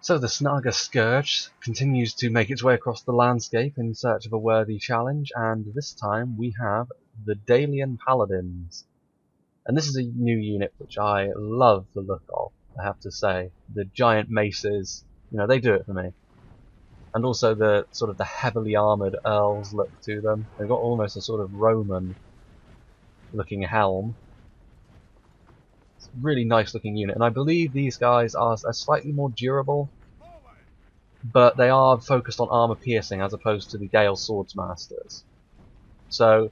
So the Snaga Scourge continues to make its way across the landscape in search of a worthy challenge, and this time we have the Dalian Paladins. And this is a new unit which I love the look of, I have to say. The giant maces, you know, they do it for me. And also the sort of the heavily armoured Earls look to them. They've got almost a sort of Roman looking helm. It's a really nice looking unit, and I believe these guys are slightly more durable, but they are focused on armor piercing as opposed to the Gale Swordsmasters. So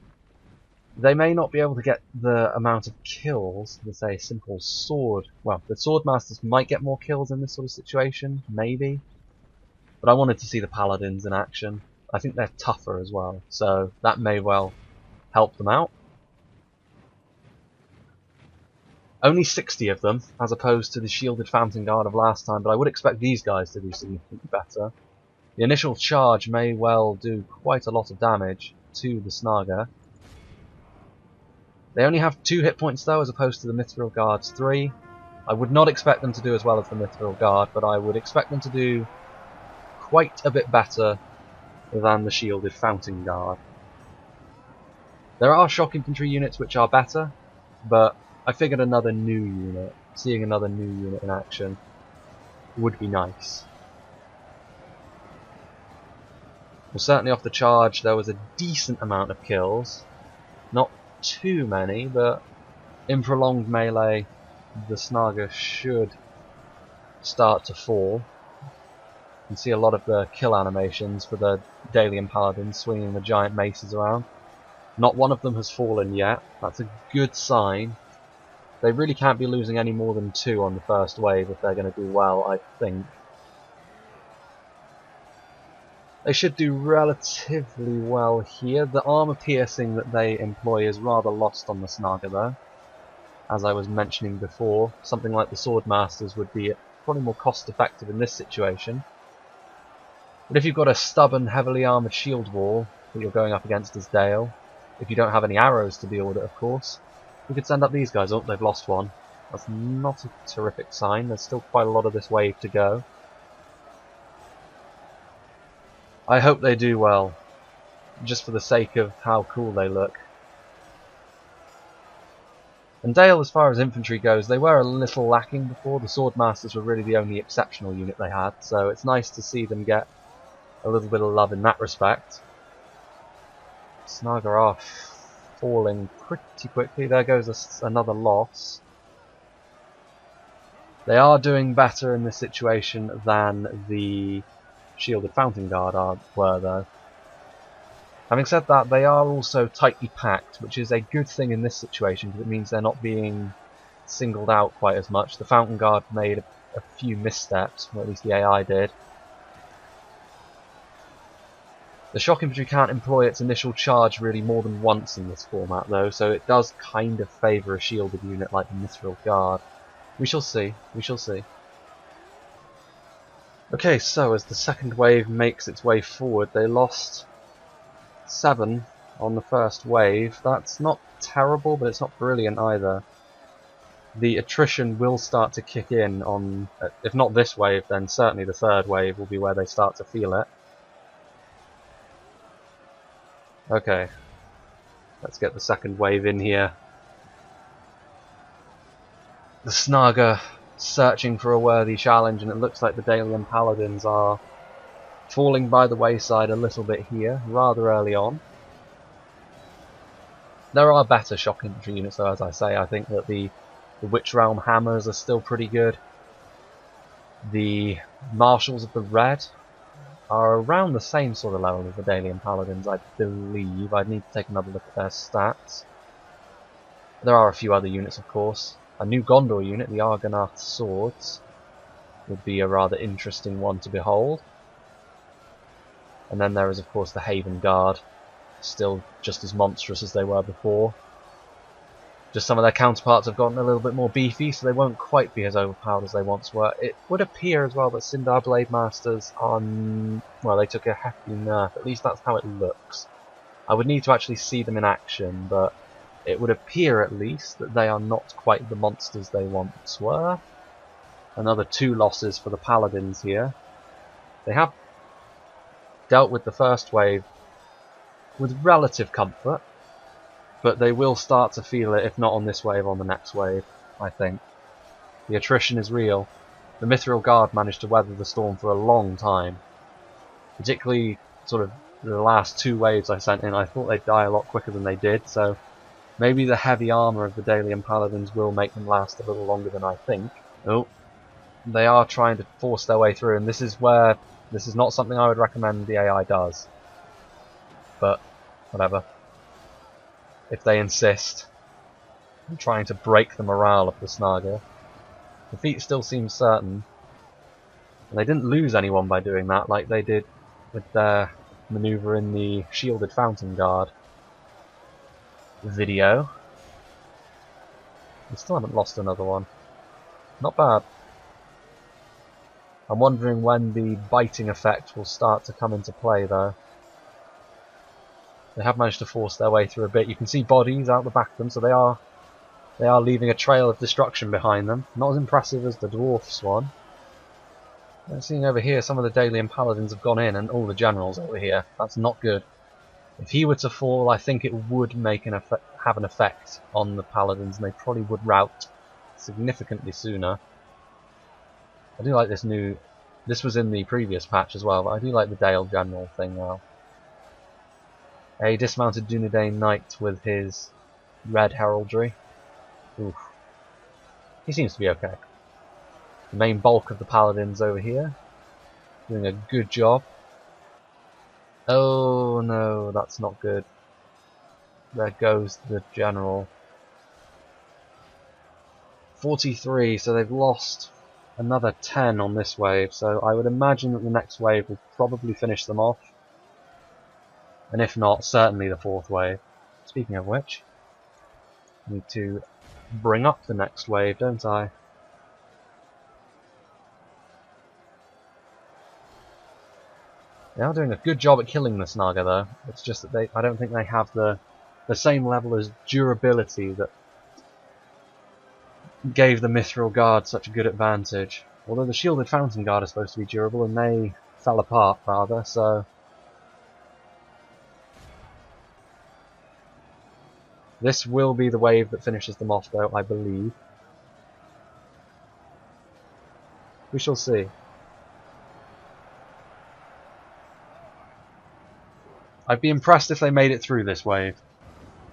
they may not be able to get the amount of kills that, say, simple sword. Well, the Swordmasters might get more kills in this sort of situation, maybe. But I wanted to see the Paladins in action. I think they're tougher as well, so that may well help them out. Only 60 of them, as opposed to the Shielded Fountain Guard of last time, but I would expect these guys to do significantly better. The initial charge may well do quite a lot of damage to the Snaga. They only have 2 hit points though, as opposed to the Mithril Guard's 3. I would not expect them to do as well as the Mithril Guard, but I would expect them to do quite a bit better than the Shielded Fountain Guard. There are shock infantry units which are better, but I figured another new unit, seeing another new unit in action, would be nice. Well, certainly off the charge there was a decent amount of kills. Not too many, but in prolonged melee the Snaga should start to fall. You can see a lot of the kill animations for the Dalian Paladins swinging the giant maces around. Not one of them has fallen yet. That's a good sign. They really can't be losing any more than 2 on the first wave if they're going to do well, I think. They should do relatively well here. The armor piercing that they employ is rather lost on the Snaga though. As I was mentioning before, something like the Swordmasters would be probably more cost effective in this situation. But if you've got a stubborn, heavily armoured shield wall that you're going up against as Dale, if you don't have any arrows to deal with it, of course, you could send up these guys. Oh, they've lost one. That's not a terrific sign. There's still quite a lot of this wave to go. I hope they do well, just for the sake of how cool they look. And Dale, as far as infantry goes, they were a little lacking before. The Swordmasters were really the only exceptional unit they had, so it's nice to see them get a little bit of love in that respect. Snaga are falling pretty quickly. There goes another loss. They are doing better in this situation than the Shielded Fountain Guard were though. Having said that, they are also tightly packed, which is a good thing in this situation because it means they're not being singled out quite as much. The Fountain Guard made a few missteps, or at least the AI did. The shock infantry can't employ its initial charge really more than once in this format though, so it does kind of favour a shielded unit like the Mithril Guard. We shall see, we shall see. Okay, so as the second wave makes its way forward, they lost 7 on the first wave. That's not terrible, but it's not brilliant either. The attrition will start to kick in on, if not this wave, then certainly the third wave will be where they start to feel it. Okay, let's get the second wave in here. The Snaga searching for a worthy challenge, and it looks like the Dalian Paladins are falling by the wayside a little bit here, rather early on. There are better shock infantry units though, as I say. I think that the Witch Realm Hammers are still pretty good. The Marshals of the Red are around the same sort of level as the Dalian Paladins, I believe. I'd need to take another look at their stats. There are a few other units, of course. A new Gondor unit, the Argonath Swords, would be a rather interesting one to behold. And then there is, of course, the Haven Guard, still just as monstrous as they were before. Just some of their counterparts have gotten a little bit more beefy, so they won't quite be as overpowered as they once were. It would appear as well that Sindar Blade Masters are, well, they took a hefty nerf. At least that's how it looks. I would need to actually see them in action, but it would appear at least that they are not quite the monsters they once were. Another 2 losses for the Paladins here. They have dealt with the first wave with relative comfort, but they will start to feel it, if not on this wave, on the next wave, I think. The attrition is real. The Mithril Guard managed to weather the storm for a long time. Particularly sort of the last 2 waves I sent in, I thought they'd die a lot quicker than they did, so maybe the heavy armour of the Dalian Paladins will make them last a little longer than I think. Oh, they are trying to force their way through, and this is not something I would recommend the AI does. But, whatever. If they insist. I'm trying to break the morale of the Snaga. Defeat still seems certain. And they didn't lose anyone by doing that, like they did with their maneuver in the Shielded Fountain Guard video. We still haven't lost another one. Not bad. I'm wondering when the biting effect will start to come into play, though. They have managed to force their way through a bit. You can see bodies out the back of them, so they are leaving a trail of destruction behind them. Not as impressive as the Dwarfs one. I'm seeing over here some of the Dalian Paladins have gone in, and all the generals over here. That's not good. If he were to fall, I think it would have an effect on the Paladins, and they probably would rout significantly sooner. I do like this new... This was in the previous patch as well, but I do like the Dale General thing now. A dismounted Dunedain Knight with his red heraldry. Oof. He seems to be okay. The main bulk of the Paladins over here. Doing a good job. Oh no, that's not good. There goes the General. 43, so they've lost another 10 on this wave, so I would imagine that the next wave will probably finish them off. And if not, certainly the 4th wave. Speaking of which, I need to bring up the next wave, don't I? They are doing a good job at killing the Snaga though. It's just that I don't think they have the same level of durability that gave the Mithril Guard such a good advantage. Although the Shielded Fountain Guard is supposed to be durable, and they fell apart rather, so... This will be the wave that finishes them off though, I believe. We shall see. I'd be impressed if they made it through this wave.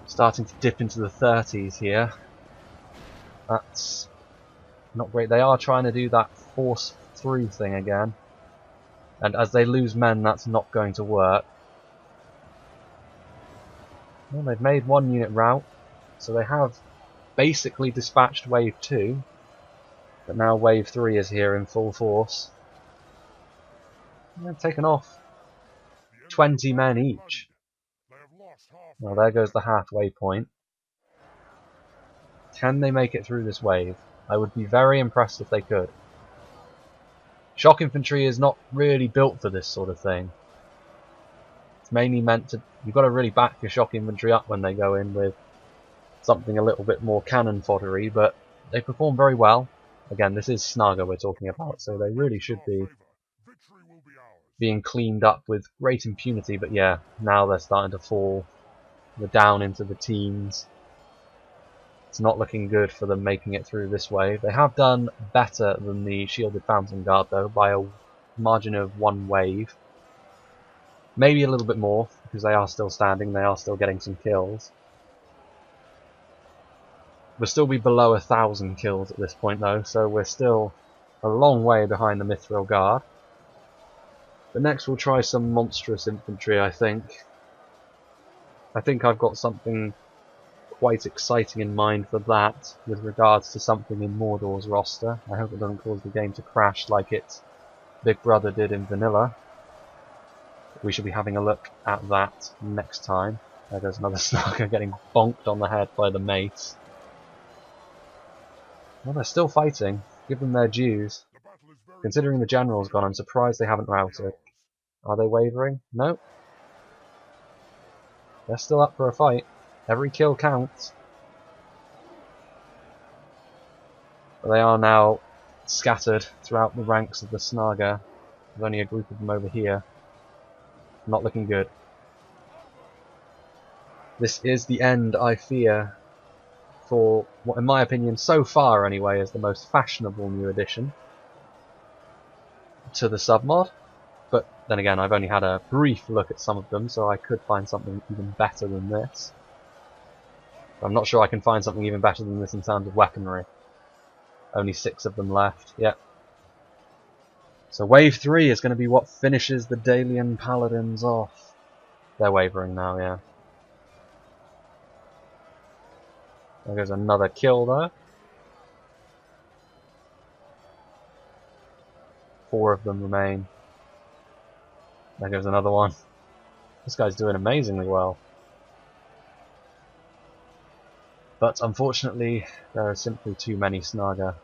Starting to dip into the 30s here. That's not great. They are trying to do that force through thing again. And as they lose men, that's not going to work. Well, they've made 1 unit rout, so they have basically dispatched wave 2. But now wave 3 is here in full force. And they've taken off 20 men each. Well, there goes the halfway point. Can they make it through this wave? I would be very impressed if they could. Shock infantry is not really built for this sort of thing. It's mainly meant to... You've got to really back your shock infantry up when they go in with something a little bit more cannon foddery, but they perform very well. Again, this is Snaga we're talking about, so they really should be being cleaned up with great impunity, but yeah, now they're starting to fall. They're down into the teens. It's not looking good for them making it through this wave. They have done better than the Shielded Fountain Guard though, by a margin of 1 wave. Maybe a little bit more, because they are still standing, they are still getting some kills. We'll still be below 1,000 kills at this point though, so we're still a long way behind the Mithril Guard. But next we'll try some monstrous infantry, I think. I think I've got something quite exciting in mind for that, with regards to something in Mordor's roster. I hope it doesn't cause the game to crash like its Big Brother did in Vanilla. We should be having a look at that next time. There's another Snaga getting bonked on the head by the mace. Well, they're still fighting. Give them their dues. Considering the general's gone, I'm surprised they haven't routed. Are they wavering? No. They're still up for a fight. Every kill counts. But they are now scattered throughout the ranks of the snaga. There's only a group of them over here. Not looking good. This is the end, I fear, for what, in my opinion, so far anyway, is the most fashionable new addition to the submod. But then again, I've only had a brief look at some of them, so I could find something even better than this. But I'm not sure I can find something even better than this in terms of weaponry. Only 6 of them left, yep. So wave 3 is going to be what finishes the Dalian Paladins off. They're wavering now, yeah. There goes another kill there. 4 of them remain. There goes another one. This guy's doing amazingly well. But unfortunately, there are simply too many snaga.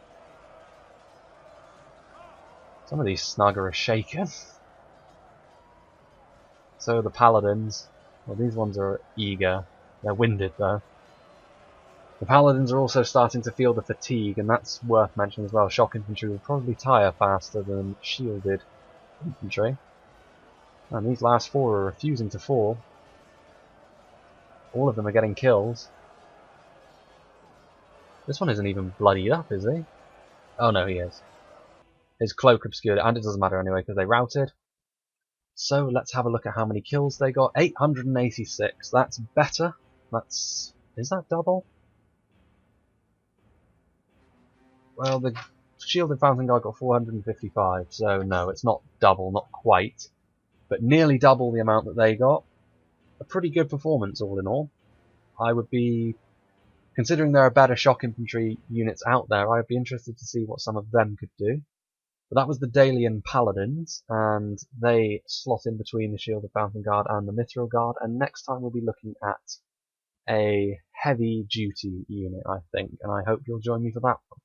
Some of these snaga are shaken. So the paladins, well, these ones are eager. They're winded though. The paladins are also starting to feel the fatigue, and that's worth mentioning as well. Shock infantry will probably tire faster than shielded infantry. And these last 4 are refusing to fall. All of them are getting kills. This one isn't even bloodied up, is he? Oh no, he is. His cloak obscured, and it doesn't matter anyway because they routed. So let's have a look at how many kills they got. 886. That's better. That's... is that double? Well, the shielded fountain guard got 455, so no, it's not double, not quite. But nearly double the amount that they got. A pretty good performance all in all. I would be... considering there are better shock infantry units out there, I would be interested to see what some of them could do. But that was the Dalian Paladins, and they slot in between the Shielded Fountain Guard and the Mithril Guard, and next time we'll be looking at a heavy duty unit, I think, and I hope you'll join me for that one.